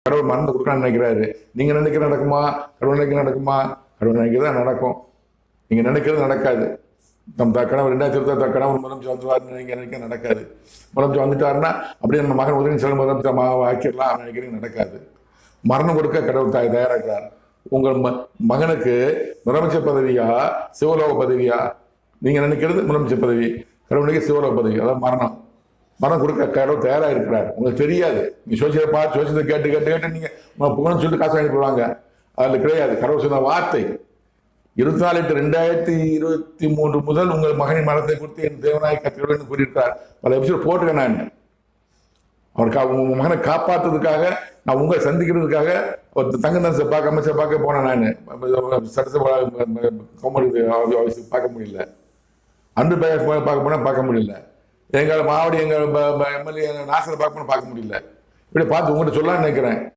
கடவுள் மறந்து கொடுக்கணும்னு நினைக்கிறாரு. நீங்க நினைக்கிறது நடக்குமா? கடவுள் நினைக்கிறது நடக்குமா? கடவுள் நினைக்கிறது தான் நடக்கும். நீங்க நினைக்கிறது நடக்காது. கணவர் 2020 கணவர் முதலமைச்சர் வந்துருவாருன்னு நீங்க நினைக்க நடக்காது. முதலமைச்சர் வந்துட்டாருன்னா அப்படியே நம்ம மகன் உதயநிதி முதலமைச்சர் ஆக்கிடலாம் நினைக்கிறது நடக்காது. மரணம் கொடுக்க கடவுள் தயாராகிறார். உங்கள் மகனுக்கு முதலமைச்சர் பதவியா சிவலோக பதவியா? நீங்க நினைக்கிறது முதலமைச்சர் பதவி, கடவுளுக்கு சிவலோக பதவி, அதாவது மரணம் கொடுக்க கடவுள் தயாரா இருக்கிறார். உங்களுக்கு தெரியாது. நீங்க சோசியத்தை கேட்டு நீங்க புகழ்னு சொல்லிட்டு காசு வாங்கி போடுவாங்க. அதுல கிடையாது. கடவுள் சொன்ன வார்த்தை 24/8/2023 முதல் உங்கள் மகனின் மரணத்தை குறித்து என் தேவனாய் கத்திரன்னு கூறியிருக்கார். பல எபிசோட் போட்டுக்கேன் நான். அவருக்கு உங்க மகனை காப்பாற்றுறதுக்காக நான் உங்களை சந்திக்கிறதுக்காக தங்கதாசை அமைச்சர் பார்க்க போனேன். நான் சட்டசபை பார்க்க முடியல. அன்று பார்க்க போனா பார்க்க முடியல. எங்கள் மாவடி எங்கள் எம்எல்ஏ நாசரை பார்க்க முடியல. இப்படி பார்த்து உங்கள்கிட்ட சொல்லலாம்னு நினைக்கிறேன்.